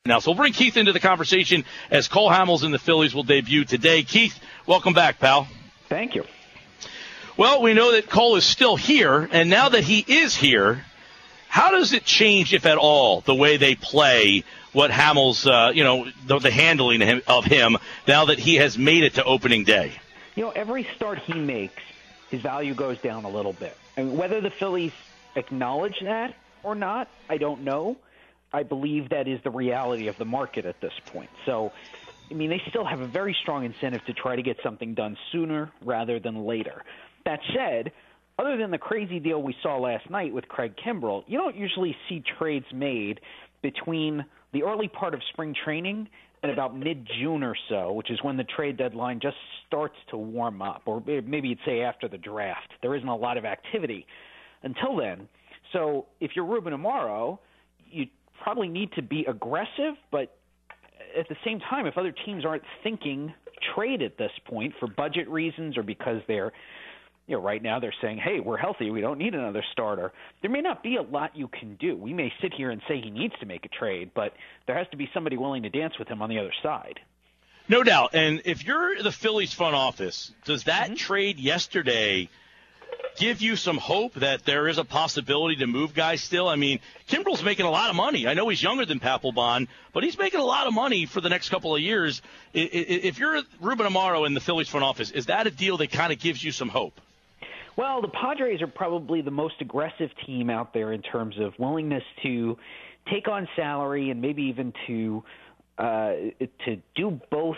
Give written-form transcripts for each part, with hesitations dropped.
Now, so we'll bring Keith into the conversation as Cole Hamels and the Phillies will debut today. Keith, welcome back, pal. Thank you. Well, we know that Cole is still here, and now that he is here, how does it change, if at all, the way they play what Hamels, the handling of him now that he has made it to opening day? Every start he makes, his value goes down a little bit. And whether the Phillies acknowledge that or not, I don't know. I believe that is the reality of the market at this point. So, they still have a very strong incentive to try to get something done sooner rather than later. That said, other than the crazy deal we saw last night with Craig Kimbrell, you don't usually see trades made between the early part of spring training and about mid-June or so, which is when the trade deadline just starts to warm up, or maybe you'd say after the draft. There isn't a lot of activity until then. So if you're Ruben Amaro, you probably need to be aggressive, but at the same time, if other teams aren't thinking trade at this point for budget reasons or because they're, right now they're saying, hey, we're healthy, we don't need another starter, there may not be a lot you can do. We may sit here and say he needs to make a trade, but there has to be somebody willing to dance with him on the other side. No doubt. And if you're the Phillies front office, does that trade yesterday give you some hope that there is a possibility to move guys still? Kimbrell's making a lot of money. I know he's younger than Papelbon, but he's making a lot of money for the next couple of years. If you're Ruben Amaro in the Phillies front office, is that a deal that kind of gives you some hope? Well, the Padres are probably the most aggressive team out there in terms of willingness to take on salary and maybe even to do both.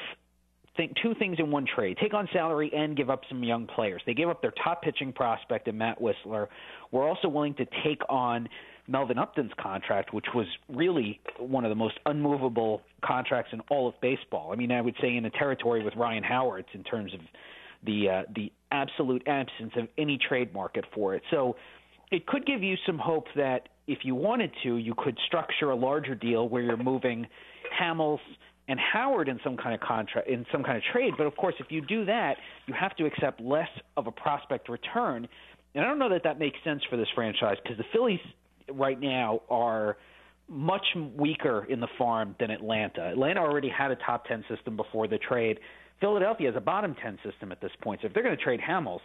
Two things in one trade: take on salary and give up some young players. They gave up their top pitching prospect in Matt Whistler. We're also willing to take on Melvin Upton's contract, which was really one of the most unmovable contracts in all of baseball. I would say in a territory with Ryan Howard's in terms of the absolute absence of any trade market for it. So it could give you some hope that if you wanted to, you could structure a larger deal where you're moving Hamels and Howard in some kind of contract, in some kind of trade. But of course, if you do that, you have to accept less of a prospect return. And I don't know that that makes sense for this franchise because the Phillies right now are much weaker in the farm than Atlanta. Atlanta already had a top 10 system before the trade. Philadelphia has a bottom 10 system at this point. So if they're going to trade Hamels,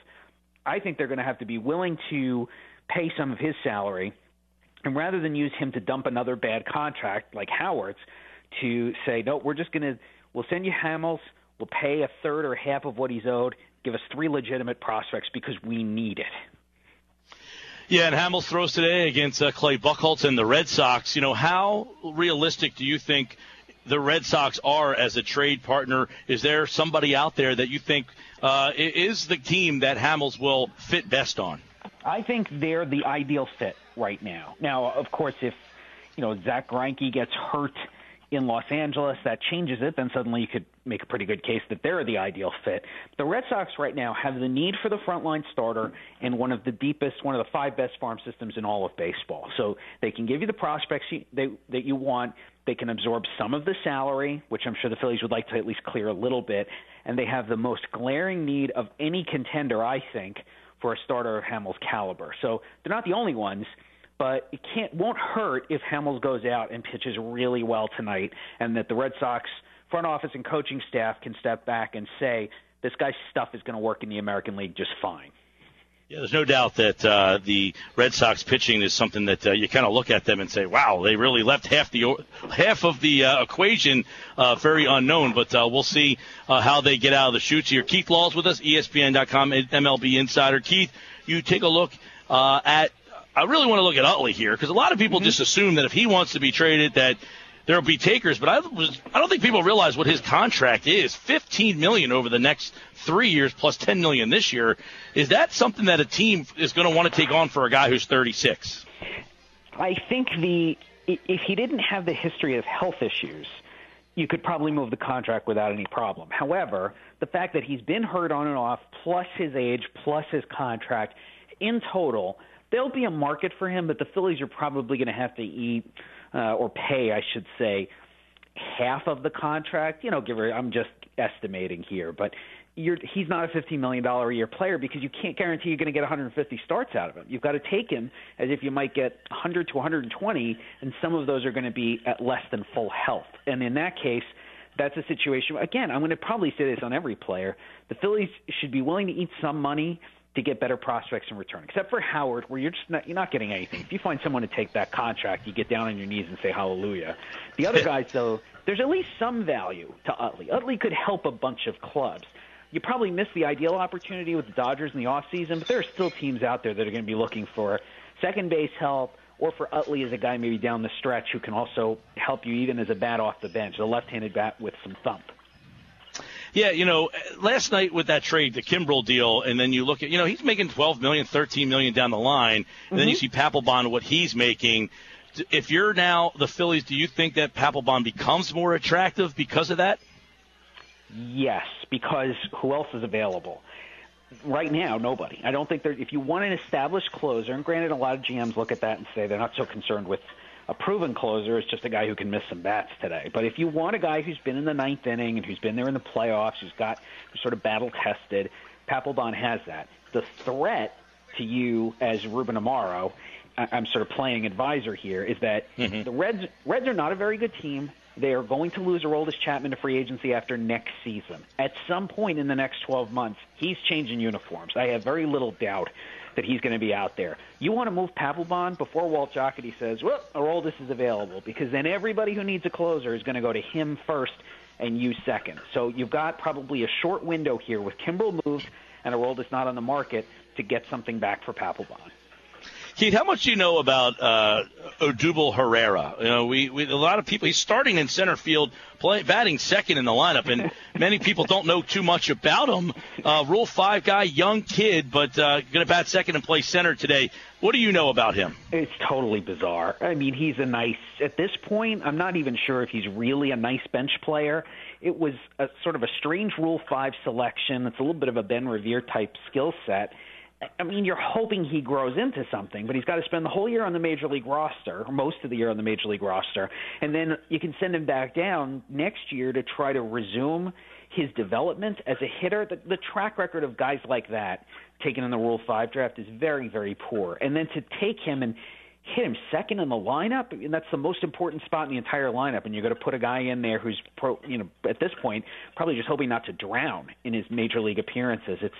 I think they're going to have to be willing to pay some of his salary. And rather than use him to dump another bad contract like Howard's, to say, no, we'll send you Hamels, we'll pay a third or half of what he's owed, give us 3 legitimate prospects because we need it. Yeah, and Hamels throws today against Clay Buchholz and the Red Sox. How realistic do you think the Red Sox are as a trade partner? Is there somebody out there that you think is the team that Hamels will fit best on? I think they're the ideal fit right now. Now, of course, if Zach Greinke gets hurt in Los Angeles, that changes it, then suddenly you could make a pretty good case that they're the ideal fit. The Red Sox right now have the need for the frontline starter and one of the 5 best farm systems in all of baseball. So they can give you the prospects that you want. They can absorb some of the salary, which I'm sure the Phillies would like to at least clear a little bit, and they have the most glaring need of any contender, I think, for a starter of Hamels' caliber. So they're not the only ones, but it won't hurt if Hamels goes out and pitches really well tonight, and that the Red Sox front office and coaching staff can step back and say, this guy's stuff is going to work in the American League just fine. Yeah, there's no doubt that the Red Sox pitching is something that you kind of look at them and say, wow, they really left half of the equation very unknown. But we'll see how they get out of the chutes here. Keith Law's with us, ESPN.com, MLB Insider. Keith, you take a look at – I really want to look at Utley here because a lot of people just assume that if he wants to be traded that there will be takers. But I don't think people realize what his contract is, $15 million over the next 3 years plus $10 million this year. Is that something that a team is going to want to take on for a guy who's 36? I think if he didn't have the history of health issues, you could probably move the contract without any problem. However, the fact that he's been hurt on and off, plus his age, plus his contract, in total – there'll be a market for him, but the Phillies are probably going to have to eat or pay, I should say, half of the contract, I'm just estimating here, but he's not a $15 million a year player because you can't guarantee you're going to get 150 starts out of him. You've got to take him as if you might get 100 to 120, and some of those are going to be at less than full health. And in that case, that's a situation. Again, I'm going to probably say this on every player. The Phillies should be willing to eat some money to get better prospects in return, except for Howard, where you're not getting anything. If you find someone to take that contract, you get down on your knees and say hallelujah. The other guys, though, there's at least some value to Utley. Utley could help a bunch of clubs. You probably missed the ideal opportunity with the Dodgers in the offseason, but there are still teams out there that are going to be looking for second base help, or for Utley as a guy maybe down the stretch who can also help you even as a bat off the bench, a left-handed bat with some thump. Yeah, last night with that trade, the Kimbrel deal, and then you look at, he's making $12 million, $13 million down the line, and then you see Papelbon, what he's making. If you're now the Phillies, do you think that Papelbon becomes more attractive because of that? Yes, because who else is available? Right now, nobody. I don't think if you want an established closer, and granted a lot of GMs look at that and say they're not so concerned with a proven closer, it's just a guy who can miss some bats today. But if you want a guy who's been in the ninth inning and who's been there in the playoffs, who's sort of battle-tested, Papelbon has that. The threat to you as Ruben Amaro, I'm sort of playing advisor here, is that the Reds are not a very good team. They are going to lose Aroldis Chapman to free agency after next season. At some point in the next 12 months, he's changing uniforms. I have very little doubt that he's going to be out there. You want to move Papelbon before Walt Jocketty says, well, Aroldis is available, because then everybody who needs a closer is going to go to him first and you second. So you've got probably a short window here with Kimbrel moved and Aroldis not on the market to get something back for Papelbon. Keith, how much do you know about Odubel Herrera? We a lot of people. He's starting in center field, batting second in the lineup, and many people don't know too much about him. Rule 5 guy, young kid, but going to bat second and play center today. What do you know about him? It's totally bizarre. I mean, he's at this point, I'm not even sure if he's really a nice bench player. It was a sort of a strange Rule 5 selection. It's a little bit of a Ben Revere type skill set. I mean, you're hoping he grows into something, but he's got to spend the whole year on the Major League roster, or most of the year on the Major League roster, and then you can send him back down next year to try to resume his development as a hitter. The track record of guys like that taken in the Rule 5 draft is very, very poor. And then to take him and hit him second in the lineup, and that's the most important spot in the entire lineup, and you're going to put a guy in there who's, at this point, probably just hoping not to drown in his Major League appearances. It's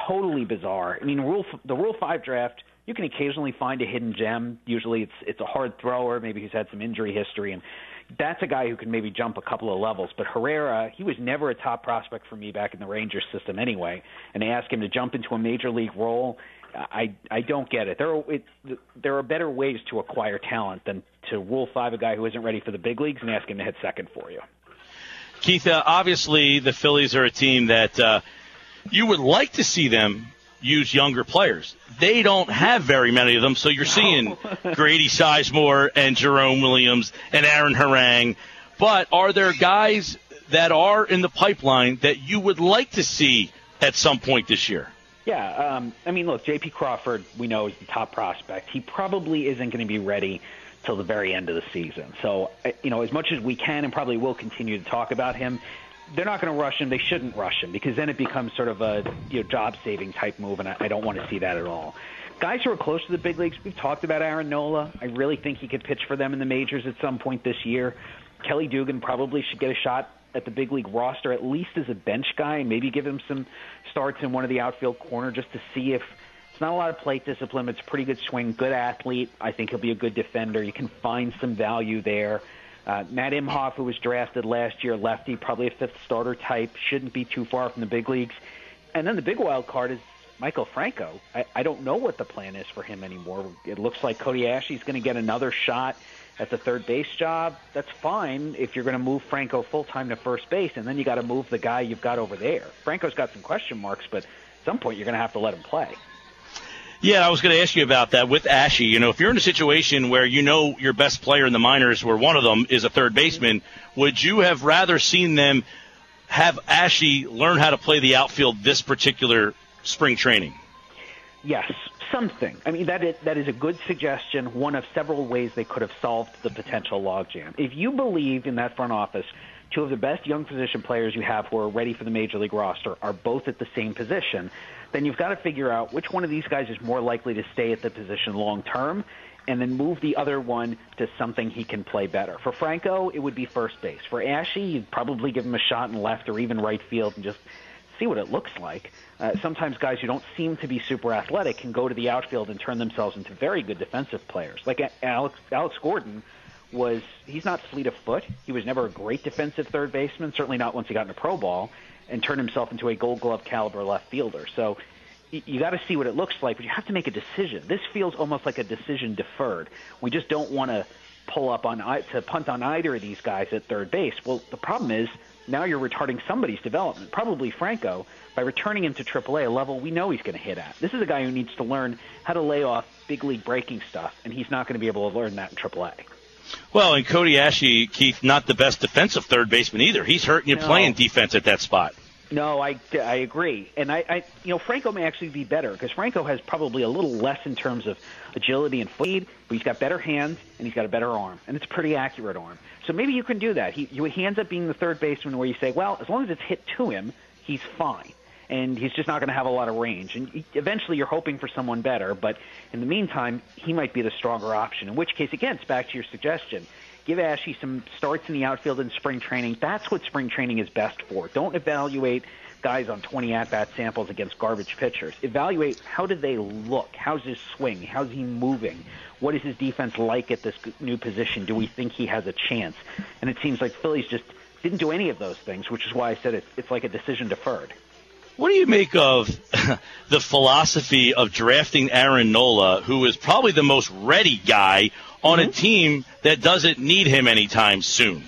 totally bizarre. I mean, the Rule 5 draft, you can occasionally find a hidden gem. Usually it's a hard thrower, maybe he's had some injury history, and that's a guy who can maybe jump a couple of levels. But Herrera, he was never a top prospect for me back in the Rangers system anyway, and they asked him to jump into a major league role. I don't get it. There are better ways to acquire talent than to Rule 5 a guy who isn't ready for the big leagues and ask him to hit second for you. Keith, obviously the Phillies are a team that you would like to see them use younger players. They don't have very many of them, so you're seeing Grady Sizemore and Jerome Williams and Aaron Harang. But are there guys that are in the pipeline that you would like to see at some point this year? Yeah, I mean, look, J.P. Crawford, we know, is the top prospect. He probably isn't going to be ready till the very end of the season. So, as much as we can and probably will continue to talk about him, they're not going to rush him. They shouldn't rush him, because then it becomes sort of a job-saving type move, and I don't want to see that at all. Guys who are close to the big leagues, we've talked about Aaron Nola. I really think he could pitch for them in the majors at some point this year. Kelly Dugan probably should get a shot at the big league roster, at least as a bench guy, and maybe give him some starts in one of the outfield corner just to see if it's not a lot of plate discipline, but it's a pretty good swing, good athlete. I think he'll be a good defender. You can find some value there. Matt Imhoff, who was drafted last year, lefty, probably a fifth starter type, shouldn't be too far from the big leagues. And then the big wild card is Michael Franco. I don't know what the plan is for him anymore. It looks like Cody Ashley's going to get another shot at the third base job. That's fine if you're going to move Franco full-time to first base, and then you got to move the guy you've got over there. Franco's got some question marks, but at some point you're going to have to let him play. Yeah, I was going to ask you about that with Ashe. If you're in a situation where your best player in the minors, where one of them is a third baseman, would you have rather seen them have Ashe learn how to play the outfield this particular spring training? Yes, something. I mean, that is a good suggestion, one of several ways they could have solved the potential logjam. If you believe in that front office, two of the best young position players you have who are ready for the major league roster are both at the same position, then you've got to figure out which one of these guys is more likely to stay at the position long term, and then move the other one to something he can play better. For Franco, it would be first base. For Ashe, you'd probably give him a shot in left or even right field and just see what it looks like. Sometimes guys who don't seem to be super athletic can go to the outfield and turn themselves into very good defensive players. Like Alex Gordon he's not fleet of foot. He was never a great defensive third baseman, certainly not once he got into pro ball, and turned himself into a Gold Glove caliber left fielder. So you got to see what it looks like, but you have to make a decision. This feels almost like a decision deferred. We just don't want to punt on either of these guys at third base. Well, the problem is now you're retarding somebody's development, probably Franco, by returning him to AAA, a level we know he's going to hit at. This is a guy who needs to learn how to lay off big league breaking stuff, and he's not going to be able to learn that in AAA. Well, and Cody Ashe, Keith, not the best defensive third baseman either. He's hurting you playing defense at that spot. No, I agree. And Franco may actually be better because Franco has probably a little less in terms of agility and speed, but he's got better hands and he's got a better arm, and it's a pretty accurate arm. So maybe you can do that. He ends up being the third baseman where you say, well, as long as it's hit to him, he's fine. And he's just not going to have a lot of range. And eventually you're hoping for someone better, but in the meantime, he might be the stronger option, in which case, again, it's back to your suggestion. Give Ashe some starts in the outfield in spring training. That's what spring training is best for. Don't evaluate guys on 20 at-bat samples against garbage pitchers. Evaluate how did they look? How's his swing? How's he moving? What is his defense like at this new position? Do we think he has a chance? And it seems like Phillies just didn't do any of those things, which is why I said it's like a decision deferred. What do you make of the philosophy of drafting Aaron Nola, who is probably the most ready guy on a team that doesn't need him anytime soon?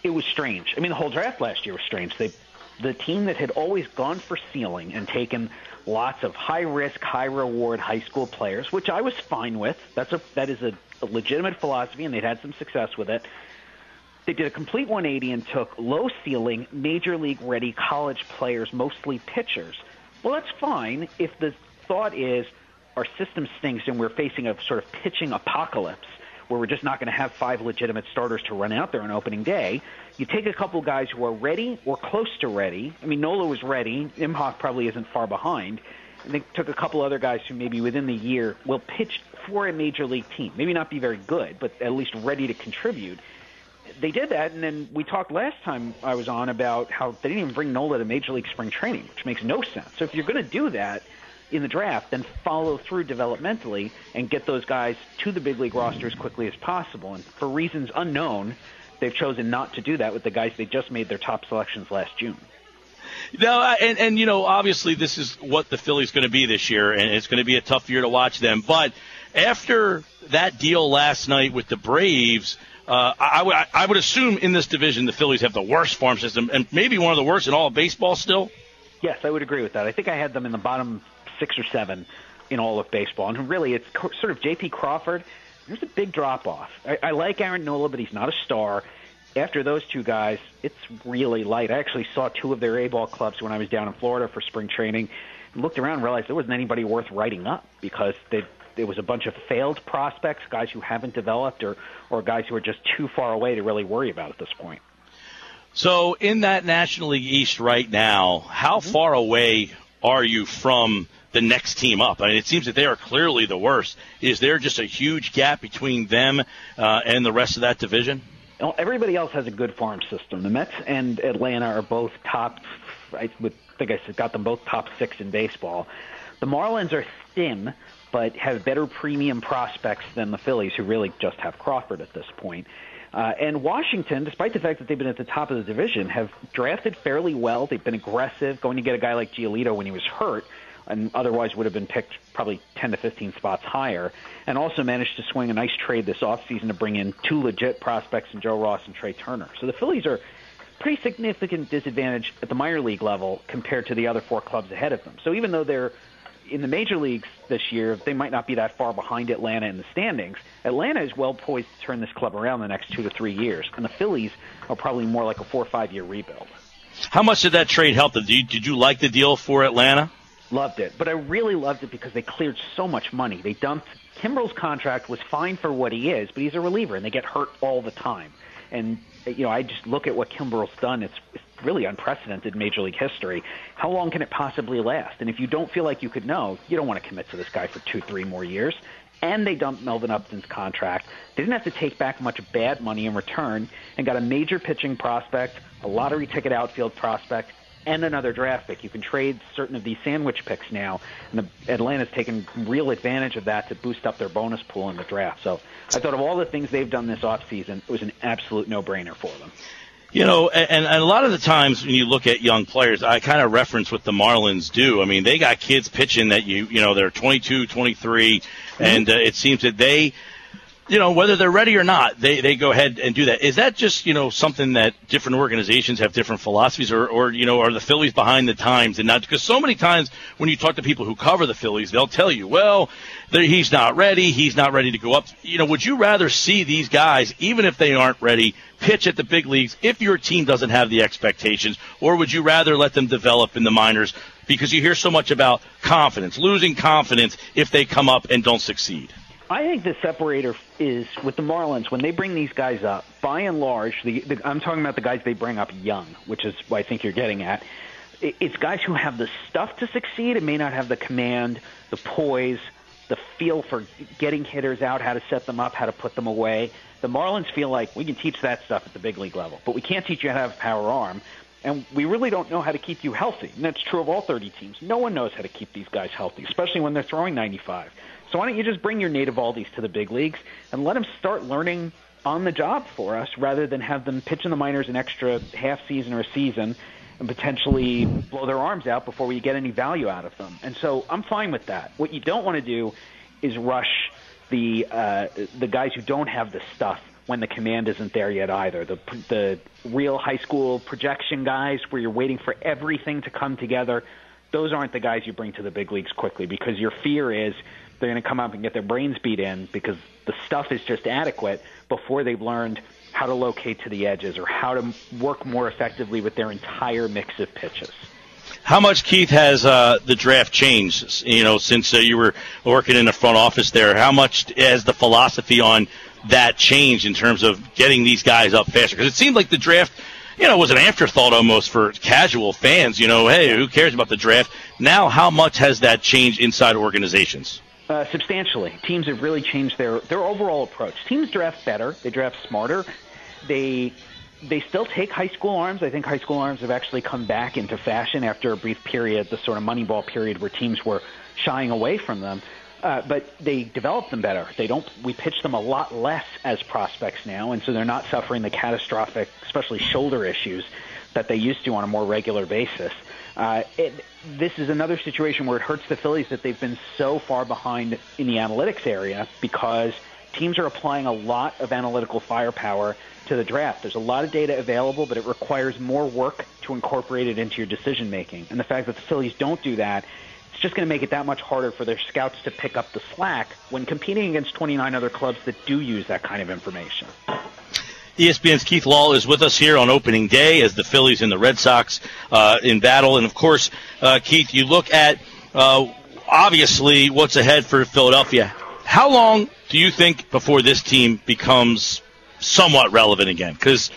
It was strange. I mean, the whole draft last year was strange. The team that had always gone for ceiling and taken lots of high-risk, high-reward high school players, which I was fine with. That is a legitimate philosophy, and they'd had some success with it. They did a complete 180 and took low-ceiling, major league-ready college players, mostly pitchers. Well, that's fine if the thought is our system stinks and we're facing a sort of pitching apocalypse where we're just not going to have 5 legitimate starters to run out there on opening day. You take a couple guys who are ready or close to ready. I mean, Nola was ready. Imhoff probably isn't far behind. And they took a couple other guys who maybe within the year will pitch for a major league team. Maybe not be very good, but at least ready to contribute. They did that, and then we talked last time I was on about how they didn't even bring Nola to Major League spring training, which makes no sense. So if you're going to do that in the draft, then follow through developmentally and get those guys to the big league roster as quickly as possible. And for reasons unknown, they've chosen not to do that with the guys they just made their top selections last June. No, and obviously this is what the Phillies going to be this year, and it's going to be a tough year to watch them. But after that deal last night with the Braves, I would assume in this division the Phillies have the worst farm system and maybe one of the worst in all of baseball still. Yes, I would agree with that. I think I had them in the bottom 6 or 7 in all of baseball. And really, it's sort of J.P. Crawford. There's a big drop-off. I like Aaron Nola, but he's not a star. After those two guys, it's really light. I actually saw 2 of their A-ball clubs when I was down in Florida for spring training. Looked around and realized there wasn't anybody worth writing up because there was a bunch of failed prospects, guys who haven't developed or guys who are just too far away to really worry about at this point. So in that National League East right now, how far away are you from the next team up? I mean, it seems that they are clearly the worst. Is there just a huge gap between them and the rest of that division? Well, everybody else has a good farm system. The Mets and Atlanta are both top, I think I got them both top 6 in baseball. The Marlins are thin, but have better premium prospects than the Phillies, who really just have Crawford at this point. And Washington, despite the fact that they've been at the top of the division, have drafted fairly well. They've been aggressive, going to get a guy like Giolito when he was hurt, and otherwise would have been picked probably 10 to 15 spots higher, and also managed to swing a nice trade this offseason to bring in 2 legit prospects in Joe Ross and Trey Turner. So the Phillies are pretty significant disadvantage at the minor league level compared to the other 4 clubs ahead of them. So even though they're in the major leagues this year, they might not be that far behind Atlanta in the standings. Atlanta is well poised to turn this club around the next 2 to 3 years, and the Phillies are probably more like a 4 or 5 year rebuild. How much did that trade help them? Did you like the deal for Atlanta? Loved it. But I really loved it because they cleared so much money. They dumped Kimbrel's contract was fine for what he is, but he's a reliever, and they get hurt all the time. And, I just look at what Kimbrel's done. It's really unprecedented in Major League history. How long can it possibly last? And if you don't feel like you could know, you don't want to commit to this guy for 2-3 more years. And they dumped Melvin Upton's contract. They didn't have to take back much bad money in return and got a major pitching prospect, a lottery ticket outfield prospect, and another draft pick. You can trade certain of these sandwich picks now, and Atlanta's taken real advantage of that to boost up their bonus pool in the draft. So I thought of all the things they've done this offseason, it was an absolute no-brainer for them. And a lot of the times when you look at young players, I kind of reference what the Marlins do. I mean, they got kids pitching that they're 22, 23, and it seems that they, whether they're ready or not, they go ahead and do that. Is that just, something that different organizations have different philosophies, or are the Phillies behind the times and not? Because so many times when you talk to people who cover the Phillies, they'll tell you, well, he's not ready to go up. Would you rather see these guys, even if they aren't ready, pitch at the big leagues if your team doesn't have the expectations, or would you rather let them develop in the minors? Because you hear so much about confidence, losing confidence if they come up and don't succeed. I think the separator is with the Marlins, when they bring these guys up, by and large, I'm talking about the guys they bring up young, which is what I think you're getting at. It's guys who have the stuff to succeed and may not have the command, the poise, the feel for getting hitters out, how to set them up, how to put them away. The Marlins feel like we can teach that stuff at the big league level, but we can't teach you how to have a power arm, and we really don't know how to keep you healthy. And that's true of all 30 teams. No one knows how to keep these guys healthy, especially when they're throwing 95. So why don't you just bring your native Aldis to the big leagues and let them start learning on the job for us rather than have them pitch in the minors an extra half season or a season and potentially blow their arms out before we get any value out of them. And so I'm fine with that. What you don't want to do is rush the guys who don't have the stuff when the command isn't there yet either. The real high school projection guys where you're waiting for everything to come together, those aren't the guys you bring to the big leagues quickly, because your fear is they're going to come up and get their brains beat in because the stuff is just adequate before they've learned how to locate to the edges or how to work more effectively with their entire mix of pitches. How much, Keith, has the draft changed, since you were working in the front office there? How much has the philosophy on that changed in terms of getting these guys up faster? Because it seemed like the draft, was an afterthought almost for casual fans. Hey, who cares about the draft? Now, how much has that changed inside organizations? Substantially. Teams have really changed their overall approach. Teams draft better. They draft smarter. They still take high school arms. I think high school arms have actually come back into fashion after a brief period, the sort of Moneyball period where teams were shying away from them. But they develop them better. We pitch them a lot less as prospects now, and so they're not suffering the catastrophic, especially shoulder issues that they used to on a more regular basis. This is another situation where it hurts the Phillies that they've been so far behind in the analytics area because teams are applying a lot of analytical firepower to the draft. There's a lot of data available, but it requires more work to incorporate it into your decision-making. And the fact that the Phillies don't do that, it's just going to make it that much harder for their scouts to pick up the slack when competing against 29 other clubs that do use that kind of information. ESPN's Keith Law is with us here on opening day as the Phillies and the Red Sox in battle. And, of course, Keith, you look at, obviously, what's ahead for Philadelphia. How long do you think before this team becomes somewhat relevant again? Because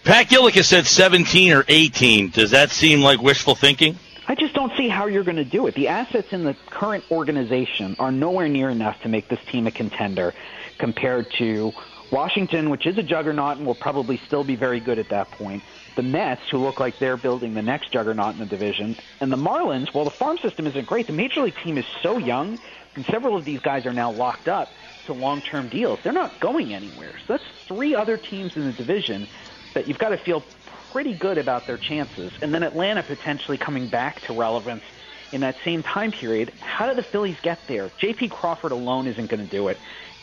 Pat Gillick has said 17 or 18. Does that seem like wishful thinking? I just don't see how you're going to do it. The assets in the current organization are nowhere near enough to make this team a contender compared to Washington, which is a juggernaut and will probably still be very good at that point, the Mets, who look like they're building the next juggernaut in the division, and the Marlins. While the farm system isn't great, the Major League team is so young, and several of these guys are now locked up to long-term deals. They're not going anywhere. So that's three other teams in the division that you've got to feel pretty good about their chances. And then Atlanta potentially coming back to relevance in that same time period. How do the Phillies get there? J.P. Crawford alone isn't going to do it.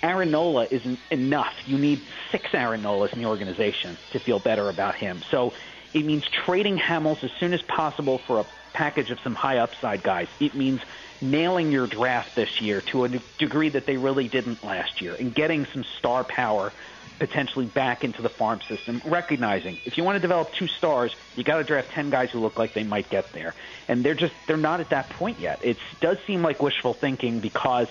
Aaron Nola isn't enough. You need 6 Aaron Nolas in the organization to feel better about him. So it means trading Hamels as soon as possible for a package of some high upside guys. It means nailing your draft this year to a degree that they really didn't last year and getting some star power potentially back into the farm system, recognizing if you want to develop 2 stars, you got to draft 10 guys who look like they might get there. And they're not at that point yet. It does seem like wishful thinking because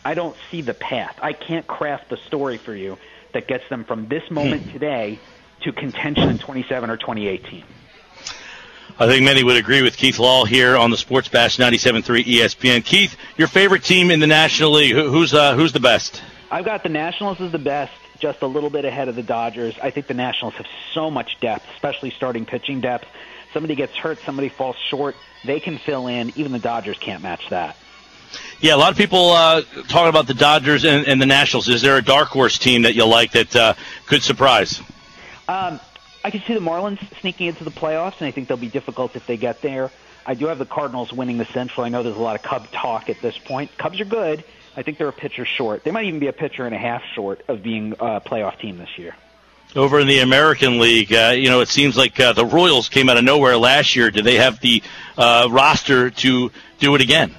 I don't see the path. I can't craft the story for you that gets them from this moment today to contention in 27 or 2018. I think many would agree with Keith Law here on the Sports Bash 97.3 ESPN. Keith, your favorite team in the National League, who's the best? I've got the Nationals as the best, just a little bit ahead of the Dodgers. I think the Nationals have so much depth, especially starting pitching depth. Somebody gets hurt, somebody falls short, they can fill in. Even the Dodgers can't match that. Yeah, a lot of people talking about the Dodgers and the Nationals. Is there a dark horse team that you like that could surprise? I can see the Marlins sneaking into the playoffs, and I think they'll be difficult if they get there. I do have the Cardinals winning the Central. I know there's a lot of Cub talk at this point. Cubs are good. I think they're a pitcher short. They might even be a pitcher and a half short of being a playoff team this year. Over in the American League, it seems like the Royals came out of nowhere last year. Do they have the roster to do it again?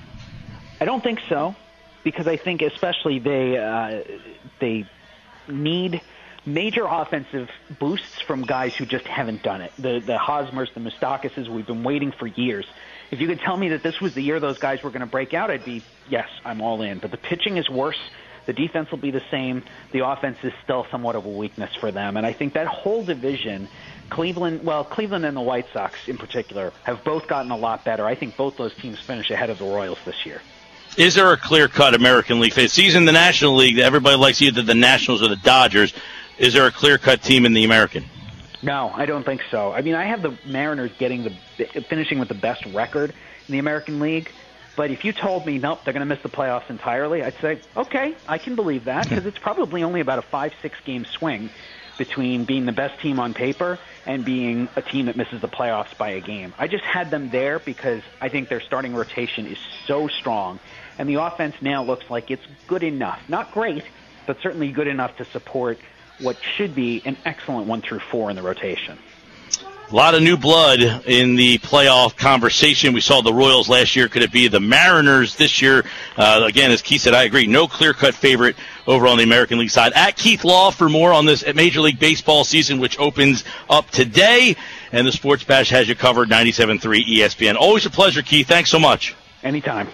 I don't think so, because I think especially they need major offensive boosts from guys who just haven't done it. The Hosmers, the Moustakas, we've been waiting for years. If you could tell me that this was the year those guys were going to break out, I'd be, yes, I'm all in. But the pitching is worse. The defense will be the same. The offense is still somewhat of a weakness for them. And I think that whole division, Cleveland and the White Sox in particular, have both gotten a lot better. I think both those teams finish ahead of the Royals this year. Is there a clear-cut American League phase? Season the National League, everybody likes either the Nationals or the Dodgers. Is there a clear-cut team in the American? No, I don't think so. I mean, I have the Mariners finishing with the best record in the American League. But if you told me, nope, they're going to miss the playoffs entirely, I'd say, okay, I can believe that, because it's probably only about a 5-6 game swing between being the best team on paper and being a team that misses the playoffs by a game. I just had them there because I think their starting rotation is so strong, and the offense now looks like it's good enough. Not great, but certainly good enough to support what should be an excellent 1 through 4 in the rotation. A lot of new blood in the playoff conversation. We saw the Royals last year. Could it be the Mariners this year? Again, as Keith said, I agree. No clear-cut favorite over on the American League side. At Keith Law for more on this Major League Baseball season, which opens up today. And the Sports Bash has you covered, 97.3 ESPN. Always a pleasure, Keith. Thanks so much. Anytime.